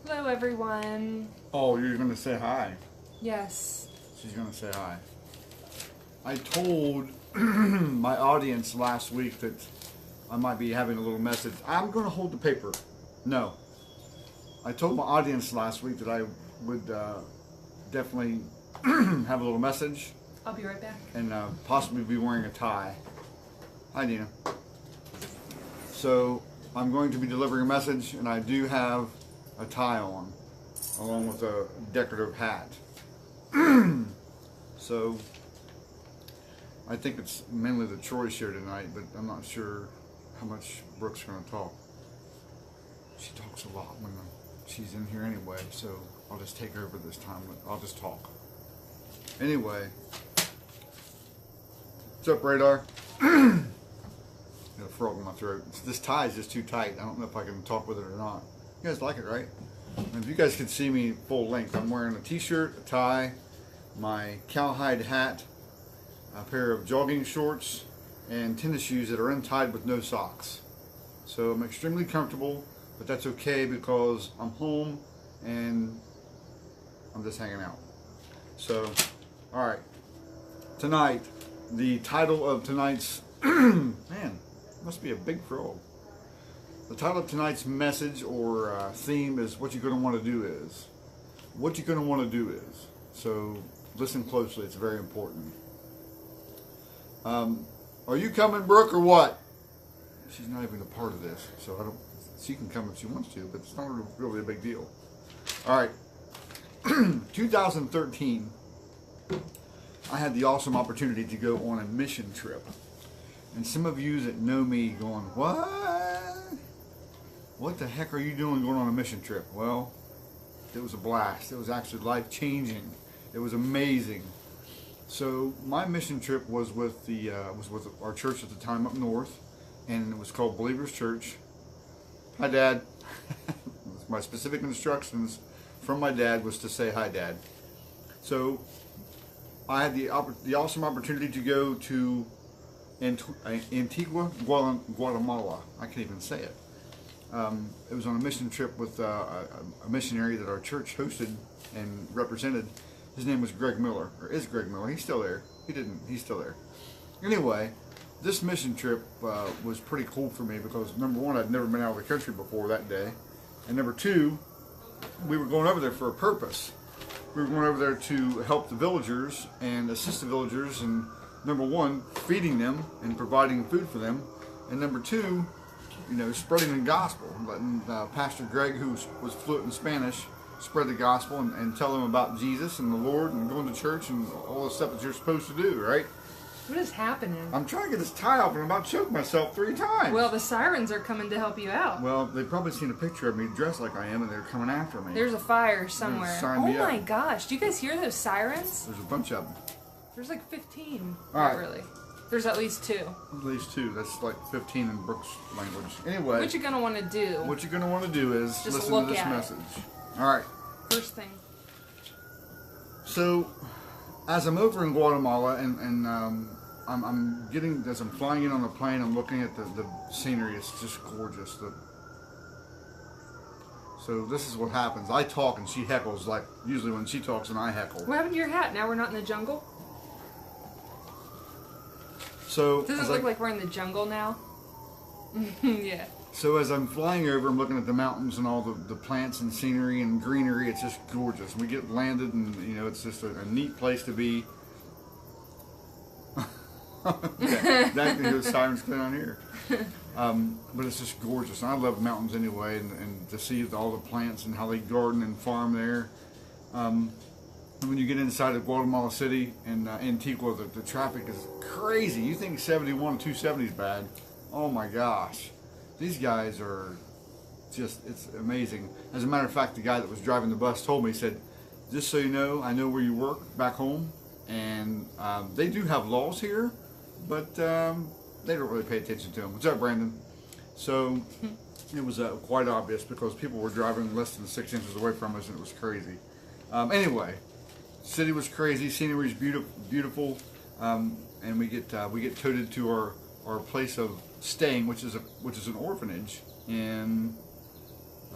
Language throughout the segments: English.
Hello, everyone. Oh, you're going to say hi. Yes. She's going to say hi. I told my audience last week that I might be having a little message. I'm going to hold the paper. No. I told my audience last week that I would definitely have a little message. I'll be right back. And possibly be wearing a tie. Hi, Dina. So I'm going to be delivering a message, and I do have a tie on, along with a decorative hat. So I think it's mainly the Troy show tonight, but I'm not sure how much Brooke's going to talk. She talks a lot when she's in here anyway, so I'll just take over this time. I'll just talk. Anyway, what's up, Radar? Got a frog in my throat. This tie is just too tight. I don't know if I can talk with it or not. You guys like it, right? And if you guys can see me full length, I'm wearing a t-shirt, a tie, my cowhide hat, a pair of jogging shorts, and tennis shoes that are untied with no socks. So I'm extremely comfortable, but that's okay because I'm home and I'm just hanging out. So, alright. Tonight, the title of tonight's... man, must be a big frog. The title of tonight's message or theme is what you're going to want to do is. What you're going to want to do is. So listen closely, it's very important. Are you coming, Brooke, or what? She's not even a part of this, so I don't. She can come if she wants to, but it's not really a big deal. All right. 2013, I had the awesome opportunity to go on a mission trip. And some of you that know me going, what? What the heck are you doing going on a mission trip? Well, it was a blast. It was actually life-changing. It was amazing. So my mission trip was with our church at the time up north, and it was called Believers Church. Hi, Dad. My specific instructions from my dad was to say hi, Dad. So I had the awesome opportunity to go to Antigua, Guatemala. I can't even say it. It was on a mission trip with a missionary that our church hosted and represented. His name was Greg Miller, or is Greg Miller. He's still there. He's still there. Anyway, this mission trip was pretty cool for me because, number one, I'd never been out of the country before that day. And number two, we were going over there for a purpose. We were going over there to help the villagers and assist the villagers and, number one, feeding them and providing food for them. And number two, spreading the gospel, letting Pastor Greg, who was fluent in Spanish, spread the gospel and tell them about Jesus and the Lord and going to church and all the stuff that you're supposed to do, right? What is happening? I'm trying to get this tie off and I'm about to choke myself 3 times. Well, the sirens are coming to help you out. Well, they've probably seen a picture of me dressed like I am and they're coming after me. There's a fire somewhere. Sign Oh me my up. gosh. Do you guys hear those sirens? There's a bunch of them. There's like 15. All Not right. really. There's at least 2. At least 2. That's like 15 in Brooke's language. Anyway. What you're going to want to do. What you're going to want to do is Just listen look to this at it. message. All right. First thing. So, as I'm over in Guatemala and as I'm flying in on the plane, I'm looking at the scenery. It's just gorgeous. So this is what happens. I talk and she heckles, like usually when she talks and I heckle. What happened to your hat? Now we're not in the jungle? So Does it look like we're in the jungle now? Yeah. So as I'm flying over, I'm looking at the mountains and all the plants and scenery and greenery. It's just gorgeous. We get landed and, it's just a neat place to be. That the sirens going on here. But it's just gorgeous. And I love mountains anyway, and to see all the plants and how they garden and farm there. And when you get inside of Guatemala City and Antigua, the traffic is crazy. You think 71 and 270 is bad. Oh my gosh. These guys are it's amazing. As a matter of fact, the guy that was driving the bus told me, he said, just so you know, I know where you work back home, and they do have laws here, but they don't really pay attention to them. What's up, Brandon? So it was quite obvious because people were driving less than 6 inches away from us, and it was crazy. Anyway, city was crazy, scenery is beautiful, and we get toted to our place of staying, which is an orphanage in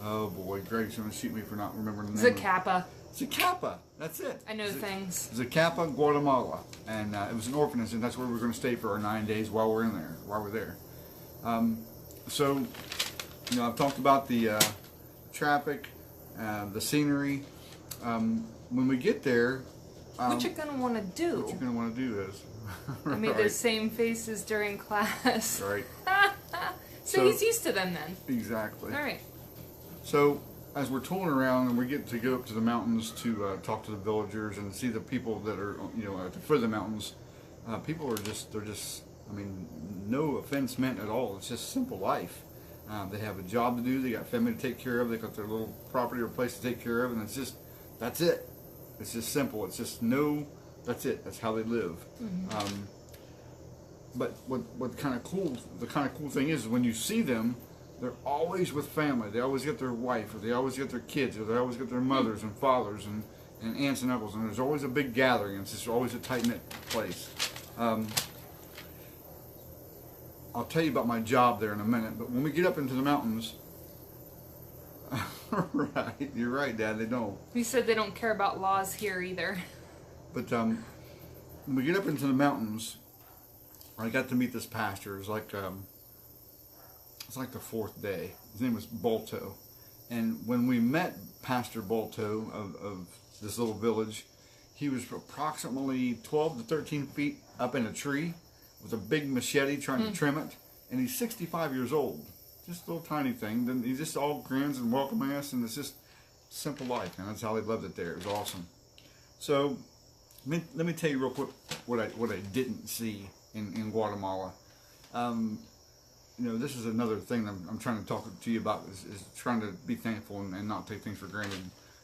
Oh boy, Greg's going to shoot me for not remembering the name. Zacapa. Zacapa, that's it. I know things. Zacapa, Guatemala, and it was an orphanage, and that's where we're going to stay for our 9 days while we're there. So, you know, I've talked about the traffic, the scenery. When we get there, What you're gonna want to do? what you're going to want to do is I made right. those same faces during class. Right. So he's used to them then. Exactly. All right. So as we're touring around and we get to go up to the mountains to talk to the villagers and see the people that are, you know, at the foot of the mountains, people are they're just, I mean, no offense meant at all. It's just simple life. They have a job to do. They got family to take care of. They got their little property or place to take care of, and that's it. It's just simple. It's just that's it. That's how they live. Mm-hmm. But the kind of cool thing is when you see them, they're always with family. They always get their wife, or they always get their kids, or they always get their mothers and fathers and aunts and uncles, and there's always a big gathering. It's just always a tight-knit place. I'll tell you about my job there in a minute, but when we get up into the mountains, right, you're right, Dad, they don't. He said they don't care about laws here either. But when we get up into the mountains, I got to meet this pastor. It was like the fourth day. His name was Bolto. And when we met Pastor Bolto of this little village, he was approximately 12 to 13 feet up in a tree with a big machete trying to trim it. And he's 65 years old. Just a little tiny thing. Then he just all grins and welcomes us, and it's just simple life. And that's how they loved it there. It was awesome. So let me tell you real quick what I didn't see in Guatemala. You know, this is another thing I'm trying to talk to you about is trying to be thankful and not take things for granted.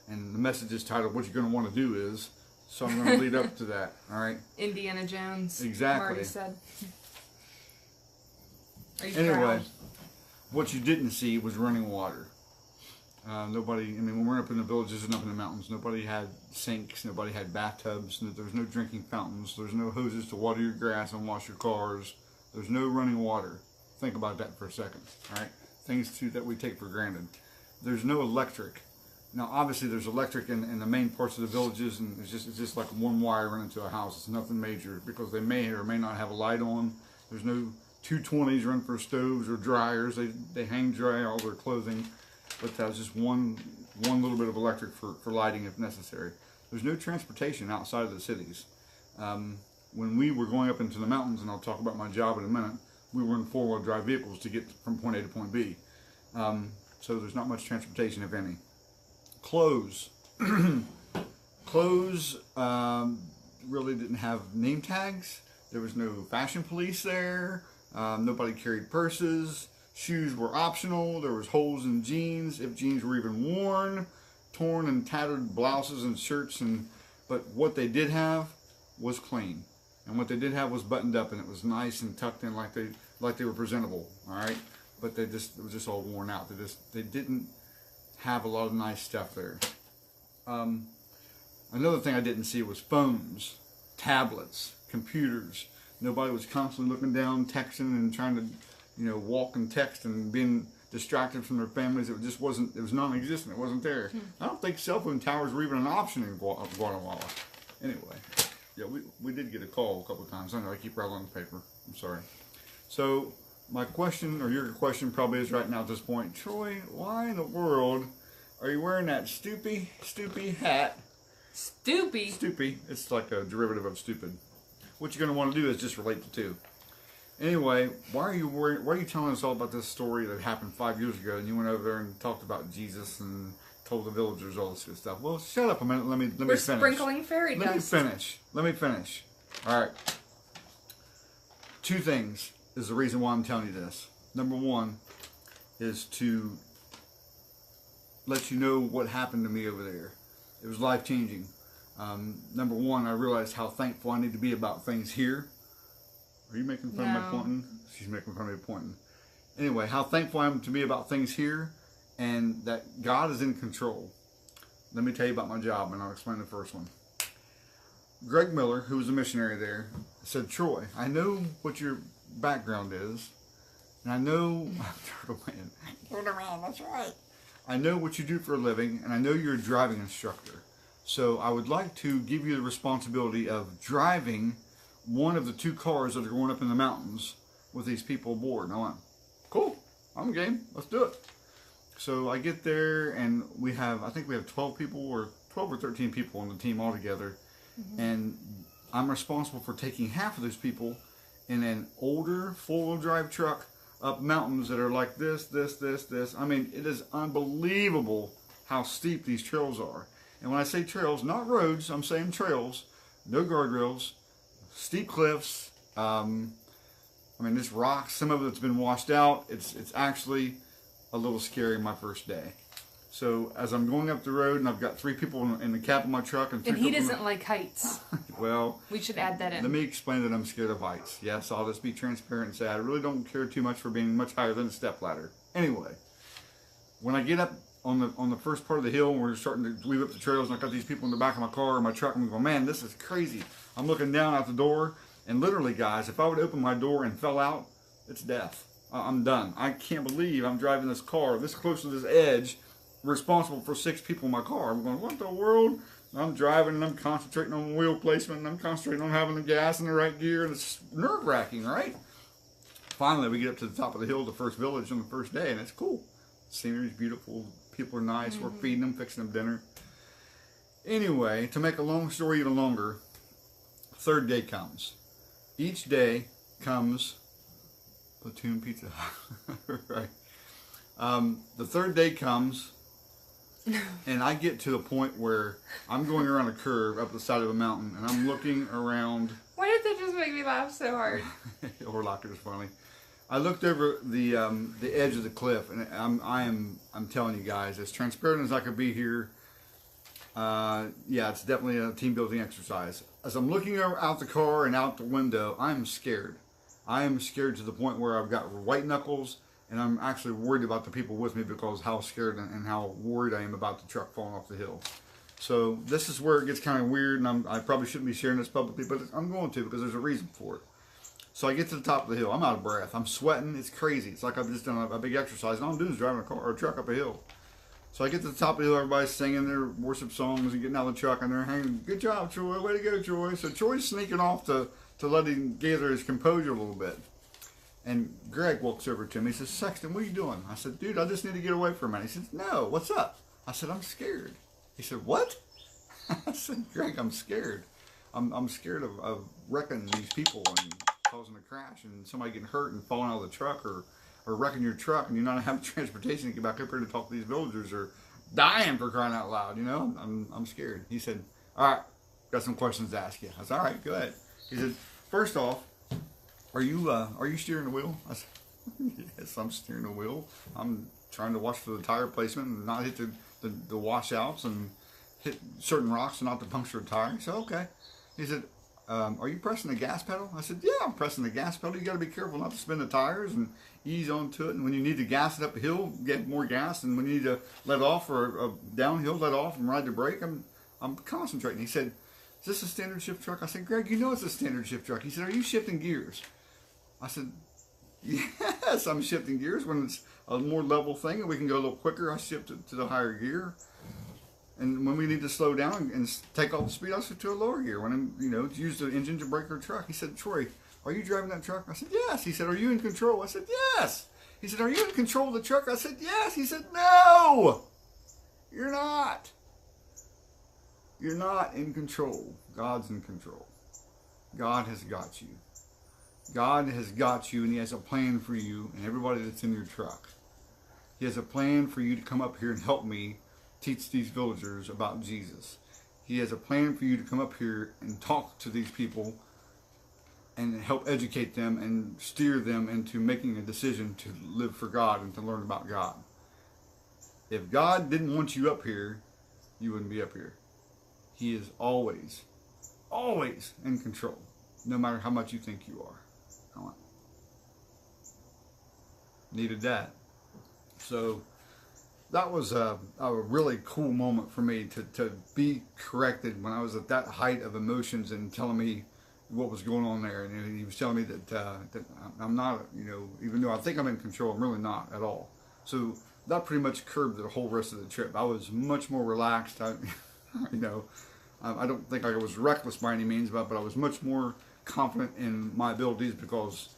And the message is titled, "What You're Going to Want to Do Is." So I'm going to lead up to that. All right. Indiana Jones. Exactly. Already said. Are you Anyway, proud? what you didn't see was running water. Nobody, I mean, when we're up in the villages and up in the mountains, nobody had sinks, nobody had bathtubs, there was no drinking fountains, there's no hoses to water your grass and wash your cars, there's no running water. Think about that for a second, all right? Things too that we take for granted. There's no electric. Now, obviously, there's electric in the main parts of the villages, and it's just like one wire running to a house. It's nothing major because they may or may not have a light on. There's no 220s run for stoves or dryers. They hang dry all their clothing, but that's just one little bit of electric for lighting if necessary. There's no transportation outside of the cities. When we were going up into the mountains, and I'll talk about my job in a minute, we were in four-wheel drive vehicles to get from point A to point B. So there's not much transportation, if any. Clothes. Clothes really didn't have name tags. There was no fashion police there. Nobody carried purses. Shoes were optional. There was holes in jeans, if jeans were even worn. Torn and tattered blouses and shirts. But what they did have was clean. And what they did have was buttoned up, and it was nice and tucked in like they were presentable. All right, but it was just all worn out. They didn't have a lot of nice stuff there. Another thing I didn't see was phones, tablets, computers. Nobody was constantly looking down, texting, and trying to, walk and text and being distracted from their families. It just wasn't. It was non-existent. It wasn't there. I don't think cell phone towers were even an option in Guatemala. Anyway. Yeah, we did get a call a couple of times. I know I keep rattling the paper. I'm sorry. So my question, or your question probably is right now at this point, Troy, why in the world are you wearing that stoopy hat? Stoopy? Stoopy. It's like a derivative of stupid. What you're going to want to do is just relate the two. Anyway, why are you telling us all about this story that happened 5 years ago, and you went over there and talked about Jesus and told the villagers all this good stuff? Well, shut up a minute. Let me finish. We're sprinkling fairy dust. Let me finish. All right. Two things is the reason why I'm telling you this. Number one is to let you know what happened to me over there. It was life-changing. Number one, I realized how thankful I need to be about things here. Are you making fun of my pointing? She's making fun of me pointing. Anyway, how thankful I am to be about things here, and that God is in control. Let me tell you about my job, and I'll explain the first one. Greg Miller, who was a missionary there, said, Troy, I know what your background is, and I know... Turtle Man, that's right. I know what you do for a living, and I know you're a driving instructor. So I would like to give you the responsibility of driving one of the 2 cars that are going up in the mountains with these people aboard. And I went, cool, I'm game, let's do it. So I get there, and I think we have 12 people, or 12 or 13 people on the team altogether. And I'm responsible for taking half of those people in an older 4-wheel drive truck up mountains that are like this. I mean, it is unbelievable how steep these trails are. And when I say trails, not roads, I'm saying trails. No guardrails, steep cliffs. I mean, this rocks, some of it's been washed out. It's actually a little scary my first day. So as I'm going up the road, and I've got 3 people in the cab of my truck, and he doesn't like heights. Well, we should add that in. Let me explain that I'm scared of heights. Yes, I'll just be transparent and say I really don't care too much for being much higher than a stepladder. Anyway, when I get up on the first part of the hill, and we're starting to leave up the trails, and I've got these people in the back of my car or my truck, and I'm going, man, this is crazy. I'm looking down out the door, and literally, guys, if I would open my door and fell out, it's death. I'm done. I can't believe I'm driving this car this close to this edge, responsible for 6 people in my car. I'm going, what the world? I'm driving, and I'm concentrating on wheel placement, and I'm concentrating on having the gas in the right gear, and it's nerve-wracking, right? Finally, we get up to the top of the hill, the first village on the first day, and it's cool. Scenery's beautiful. People are nice. We're feeding them, fixing them dinner. Anyway, to make a long story even longer, 3rd day comes. Each day comes platoon pizza. Right. The 3rd day comes, and I get to a point where I'm going around a curve up the side of a mountain, and I'm looking around. Why did that just make me laugh so hard? Or like it was funny. I looked over the edge of the cliff, and I'm telling you guys, as transparent as I could be here. Yeah, it's definitely a team building exercise. As I'm looking out the car and out the window, I'm scared. I am scared to the point where I've got white knuckles, and I'm actually worried about the people with me because how scared and how worried I am about the truck falling off the hill. So this is where it gets kind of weird, and I probably shouldn't be sharing this publicly, but I'm going to because there's a reason for it. So I get to the top of the hill. I'm out of breath. I'm sweating. It's crazy. It's like I've just done a big exercise, and all I'm doing is driving a car or a truck up a hill. So I get to the top of the hill. Everybody's singing their worship songs and getting out of the truck, and they're hanging. Good job, Troy. Way to go, Troy. So Troy's sneaking off to let him gather his composure a little bit. And Greg walks over to me. He says, Sexton, what are you doing? I said, dude, I just need to get away for a minute. He says, no, what's up? I said, I'm scared. He said, what? I said, Greg, I'm scared. I'm scared of wrecking these people and causing a crash and somebody getting hurt and falling out of the truck or wrecking your truck and you're not having transportation to get back up here to talk to these villagers or dying for crying out loud, you know? I'm scared. He said, all right, got some questions to ask you. I said, all right, go ahead. He said, first off, are you steering the wheel? I said, yes, I'm steering the wheel. I'm trying to watch for the tire placement and not hit the washouts and hit certain rocks and not to puncture a tire. He said, okay. He said, are you pressing the gas pedal? I said, yeah, I'm pressing the gas pedal. You got to be careful not to spin the tires and ease onto it. And when you need to gas it up a hill, get more gas. And when you need to let off or a downhill, let off and ride the brake, I'm concentrating. He said, is this a standard shift truck? I said, Greg, you know it's a standard shift truck. He said, are you shifting gears? I said, yes, I'm shifting gears. When it's a more level thing and we can go a little quicker, I shift it to the higher gear. And when we need to slow down and take off the speed, I shift to a lower gear. When I'm, use the engine to brake our truck. He said, Troy, are you driving that truck? I said, yes. He said, are you in control? I said, yes. He said, are you in control of the truck? I said, yes. He said, no, you're not. You're not in control. God's in control. God has got you. God has got you, and He has a plan for you and everybody that's in your truck. He has a plan for you to come up here and help me teach these villagers about Jesus. He has a plan for you to come up here and talk to these people and help educate them and steer them into making a decision to live for God and to learn about God. If God didn't want you up here, you wouldn't be up here. He is always, always in control, no matter how much you think you are. Needed that. So that was a really cool moment for me to be corrected when I was at that height of emotions and telling me what was going on there. And he was telling me that I'm not, even though I think I'm in control, I'm really not at all. So that pretty much curbed the whole rest of the trip. I was much more relaxed. You know, I don't think I was reckless by any means, but I was much more confident in my abilities because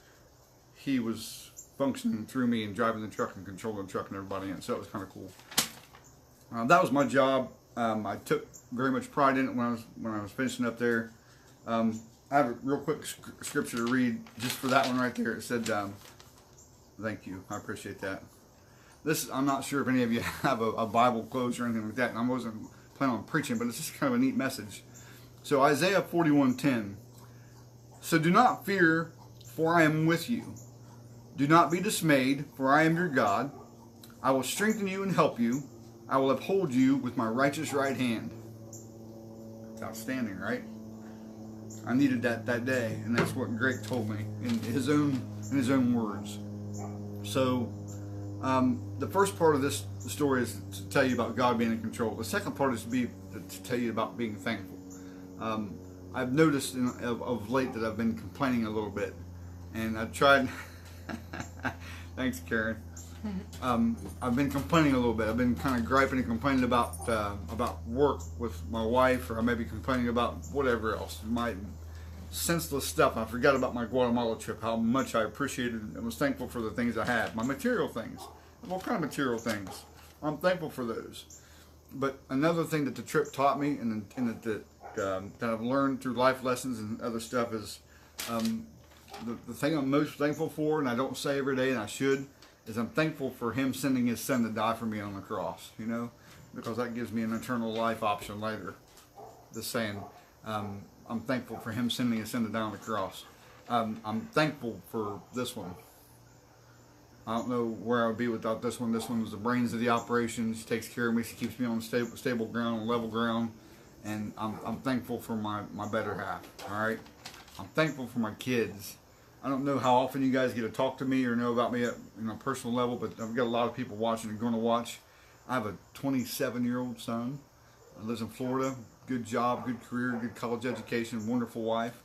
he was functioning through me and driving the truck and controlling the truck and everybody in. So it was kind of cool. That was my job. I took very much pride in it when I was finishing up there. I have a real quick scripture to read just for that one right there. It said, thank you. I appreciate that. I'm not sure if any of you have a Bible closed or anything like that, and I wasn't planning on preaching, but it's just kind of a neat message. So Isaiah 41:10. So do not fear, for I am with you. Do not be dismayed, for I am your God. I will strengthen you and help you. I will uphold you with my righteous right hand. It's outstanding, right? I needed that day, and that's what Greg told me in his own words. So the first part of this story is to tell you about God being in control. The second part is to tell you about being thankful. I've noticed of late that I've been complaining a little bit, and I've tried. Thanks, Karen. I've been complaining a little bit. I've been kind of griping and complaining about work with my wife, or I may be complaining about whatever else, my senseless stuff. I forgot about my Guatemala trip, how much I appreciated and was thankful for the things I had, my material things. What kind of material things? I'm thankful for those. But another thing that the trip taught me, and that I've learned through life lessons and other stuff, is the thing I'm most thankful for, and I don't say every day, and I should, is I'm thankful for Him sending His Son to die for me on the cross, you know, because that gives me an eternal life option later. Just saying, I'm thankful for Him sending His Son to die on the cross. I'm thankful for this one. I don't know where I would be without this one. This one was the brains of the operation. She takes care of me. She keeps me on stable ground, on level ground, and I'm thankful for my better half. All right, I'm thankful for my kids. I don't know how often you guys get to talk to me or know about me at a personal level, but I've got a lot of people watching and going to watch. I have a 27-year-old son. Lives in Florida. Good job, good career, good college education, wonderful wife.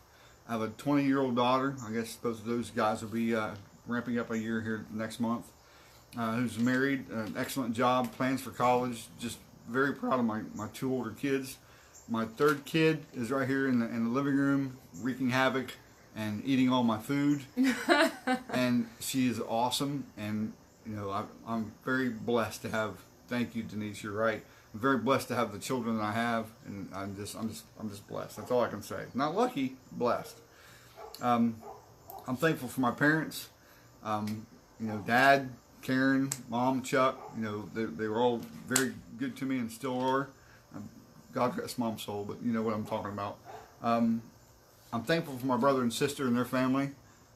I have a 20-year-old daughter. I guess both of those guys will be ramping up a year here next month. Who's married, an excellent job, plans for college. Just very proud of my two older kids. My third kid is right here in the living room, wreaking havoc and eating all my food. And she is awesome. And you know, I'm very blessed to have. Thank you, Denise. You're right. I'm very blessed to have the children that I have, and I'm just blessed. That's all I can say. Not lucky, blessed. I'm thankful for my parents. You know, Dad, Karen, Mom, Chuck. You know, they were all very good to me and still are. God rest Mom's soul, but you know what I'm talking about. I'm thankful for my brother and sister and their family.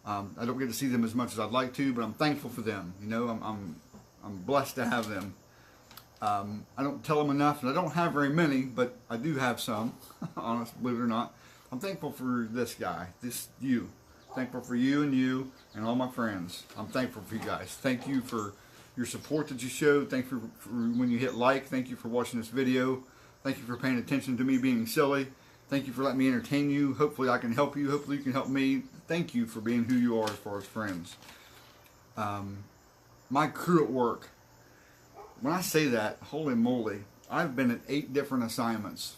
I don't get to see them as much as I'd like to, but I'm thankful for them. You know, I'm blessed to have them. I don't tell them enough, and I don't have very many, but I do have some, honest, believe it or not. I'm thankful for this guy, you. Thankful for you and all my friends. I'm thankful for you guys. Thank you for your support that you showed. Thank you for when you hit like. Thank you for watching this video. Thank you for paying attention to me being silly. Thank you for letting me entertain you. Hopefully I can help you. Hopefully you can help me. Thank you for being who you are as far as friends. My crew at work. When I say that, holy moly, I've been at 8 different assignments.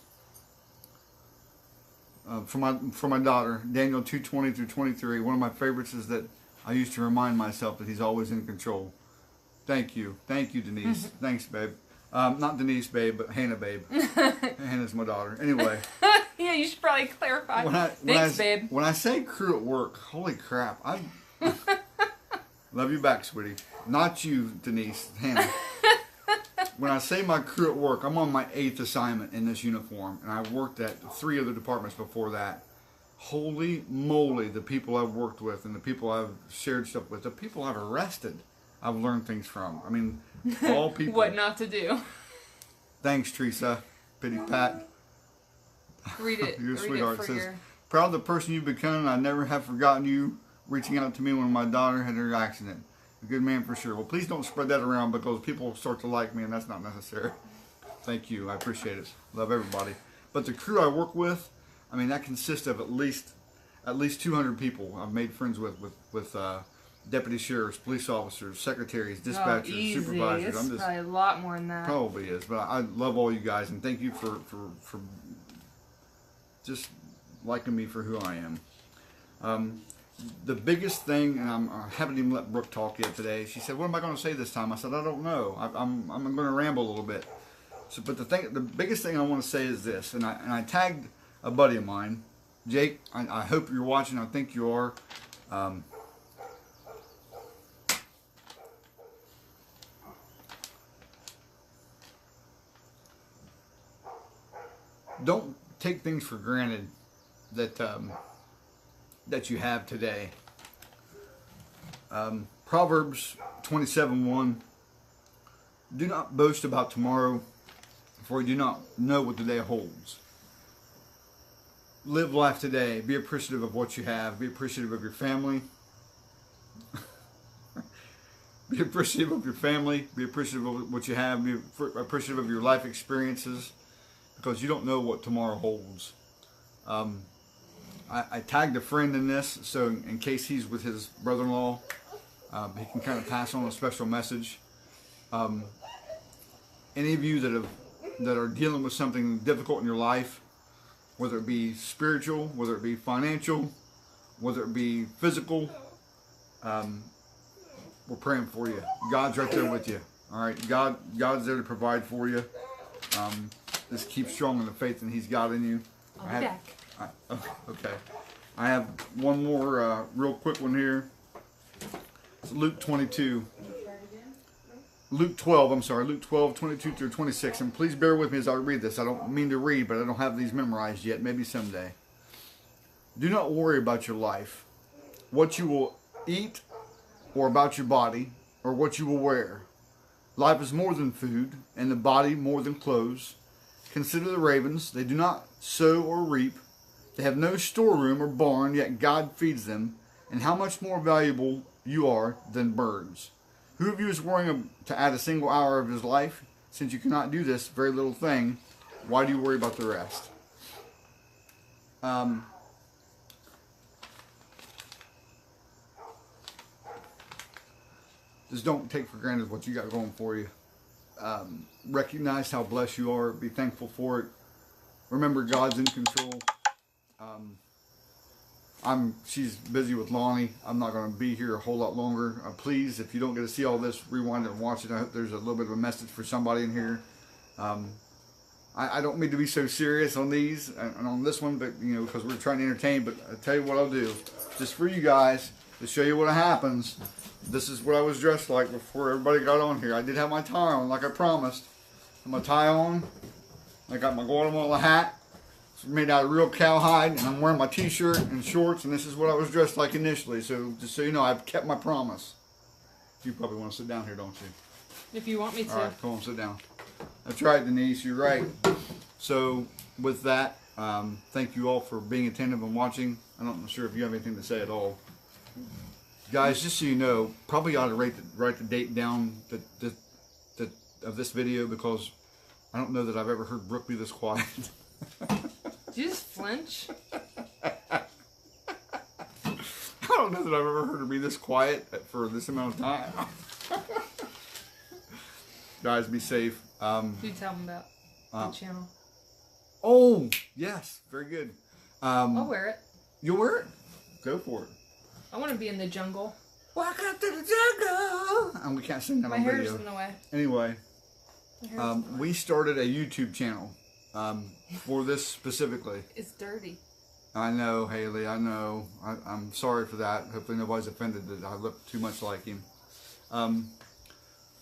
For my daughter, Daniel 2:20 through 23. One of my favorites is that I used to remind myself that He's always in control. Thank you, Denise. Thanks, babe. Not Denise, babe, but Hannah, babe. Hannah's my daughter. Anyway. Yeah, you should probably clarify. Thanks, babe. When I say crew at work, holy crap, I love you back, sweetie. Not you, Denise, Hannah. When I say my crew at work, I'm on my 8th assignment in this uniform, and I've worked at 3 other departments before that. Holy moly, the people I've worked with and the people I've shared stuff with, the people I've arrested, I've learned things from. I mean, all people. What not to do. Thanks, Teresa. Pity pat. Read it. You're a Read sweetheart. it It for says, proud of the person you've become. I never have forgotten you reaching out to me when my daughter had her accident. A good man for sure. Well, please don't spread that around because people start to like me, and that's not necessary. Thank you. I appreciate it. Love everybody. But the crew I work with, I mean, that consists of at least 200 people I've made friends with deputy sheriffs, police officers, secretaries, Oh, dispatchers, easy. supervisors. It's probably a lot more than that. Probably is, but I love all you guys, and thank you for just liking me for who I am. The biggest thing, and I haven't even let Brooke talk yet today. She said, "What am I going to say this time?" I said, "I don't know. I'm going to ramble a little bit." So, but the biggest thing I want to say is this, and I tagged a buddy of mine, Jake. I hope you're watching. I think you are. Don't take things for granted that you have today. Proverbs 27:1. Do not boast about tomorrow, for you do not know what the day holds. Live life today. Be appreciative of what you have. Be appreciative of your family. Be appreciative of your family. Be appreciative of what you have. Be appreciative of your life experiences, because you don't know what tomorrow holds. I tagged a friend in this, so in case he's with his brother-in-law, he can kind of pass on a special message. Any of you that are dealing with something difficult in your life, whether it be spiritual, whether it be financial, whether it be physical, we're praying for you. God's right there with you. All right, God's there to provide for you. Just keep strong in the faith that He's got in you. I'll be back. Okay. I have one more real quick one here. It's Luke 22. Luke 12, I'm sorry. Luke 12, 22 through 26. And please bear with me as I read this. I don't mean to read, but I don't have these memorized yet. Maybe someday. Do not worry about your life, what you will eat, or about your body, or what you will wear. Life is more than food, and the body more than clothes. Consider the ravens. They do not sow or reap. They have no storeroom or barn, yet God feeds them. And how much more valuable you are than birds. Who of you is worrying to add a single hour of his life? Since you cannot do this very little thing, why do you worry about the rest? Just don't take for granted what you got going for you. Recognize how blessed you are. Be thankful for it. Remember, God's in control. She's busy with Lonnie. I'm not going to be here a whole lot longer. Please, if you don't get to see all this, rewind it and watch it. I hope there's a little bit of a message for somebody in here. I don't mean to be so serious on these and on this one, but because we're trying to entertain. But I tell you what I'll do, just for you guys, to show you what happens. This is what I was dressed like before everybody got on here. I did have my tie on, like I promised. Have my tie on. I got my Guatemala hat. It's made out of real cowhide, and I'm wearing my t-shirt and shorts, and this is what I was dressed like initially. So just so you know, I've kept my promise. You probably want to sit down here, don't you? If you want me to. All right, come on, sit down. That's right, Denise, you're right. So with that, thank you all for being attentive and watching. I'm not sure if you have anything to say at all. Guys, just so you know, probably ought to write the date down of this video, because I don't know that I've ever heard Brooke be this quiet. Did you just flinch? I don't know that I've ever heard her be this quiet for this amount of time. Guys, be safe. You tell them about the channel. Oh, yes. Very good. I'll wear it. You'll wear it? Go for it. I want to be in the jungle. Welcome to the jungle. And we can't sing that on video. My hair's in the way. Anyway, we started a YouTube channel for this specifically. It's dirty. I know, Haley. I know. I'm sorry for that. Hopefully nobody's offended that I look too much like him.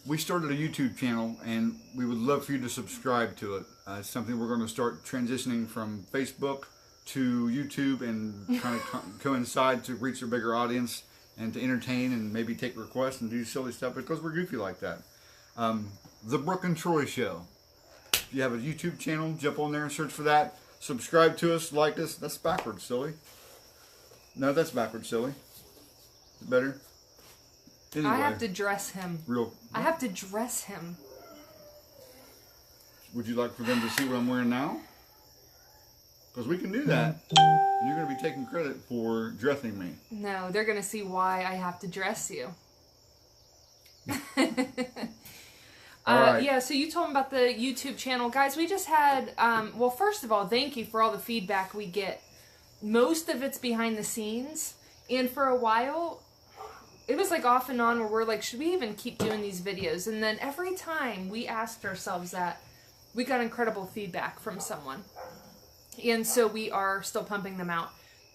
We started a YouTube channel, and we would love for you to subscribe to it. It's something we're going to start transitioning from Facebook to YouTube, and kind of coincide to reach a bigger audience and to entertain and maybe take requests and do silly stuff, because we're goofy like that. The Brooke and Troy Show. If you have a YouTube channel, jump on there and search for that. Subscribe to us, like us. That's backwards, silly. No, that's backwards, silly. Is it better? Anyway, I have to dress him. I have to dress him. Would you like for them to see what I'm wearing now? Because we can do that. And you're going to be taking credit for dressing me. No, they're going to see why I have to dress you. All right. Yeah, so you told me about the YouTube channel. Guys, we just had, well, first of all, thank you for all the feedback we get. Most of it's behind the scenes. And for a while, it was like off and on where we're like, should we even keep doing these videos? And then every time we asked ourselves that, we got incredible feedback from someone. And so we are still pumping them out.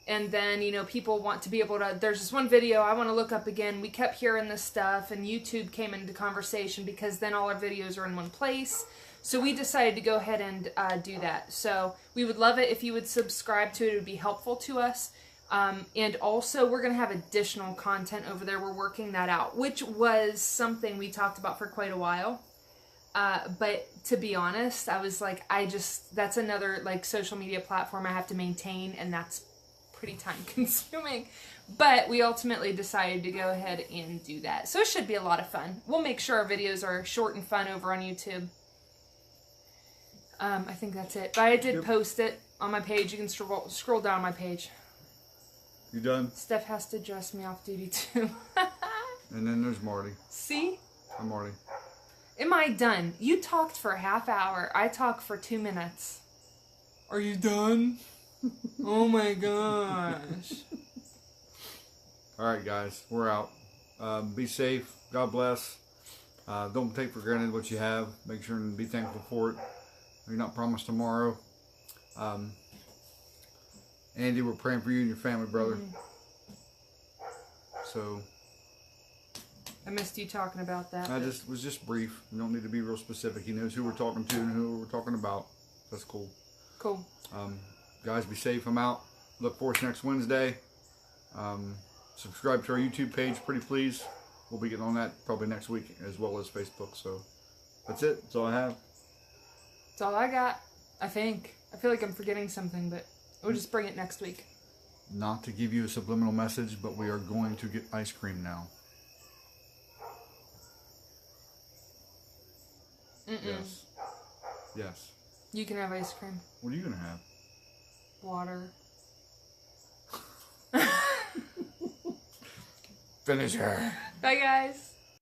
And then, you know, people want to be able to, there's this one video I want to look up again. We kept hearing this stuff, and YouTube came into conversation because then all our videos are in one place. So we decided to go ahead and do that. So we would love it if you would subscribe to it. It would be helpful to us. And also, we're going to have additional content over there. We're working that out, which was something we talked about for quite a while. But to be honest, I was like, that's another like social media platform I have to maintain, and that's pretty time consuming. But we ultimately decided to go ahead and do that. So it should be a lot of fun. We'll make sure our videos are short and fun over on YouTube. I think that's it. But I did post it on my page. You can scroll down my page. You done? Steph has to dress me off duty too. And then there's Marty. See? I'm Marty. Am I done? You talked for a half hour. I talked for 2 minutes. Are you done? Oh my gosh. Alright guys, we're out. Be safe. God bless. Don't take for granted what you have. Make sure and be thankful for it. You're not promised tomorrow. Andy, we're praying for you and your family, brother. So I missed you talking about that. Was just brief. We don't need to be real specific. He knows who we're talking to and who we're talking about. That's cool. Cool. Guys, be safe. I'm out. Look for us next Wednesday. Subscribe to our YouTube page, pretty please. We'll be getting on that probably next week, as well as Facebook. So that's it. That's all I have. That's all I got, I think. I feel like I'm forgetting something, but we'll just bring it next week. Not to give you a subliminal message, but we are going to get ice cream now. Yes. Yes. You can have ice cream. What are you going to have? Water. Finish her. Bye, guys.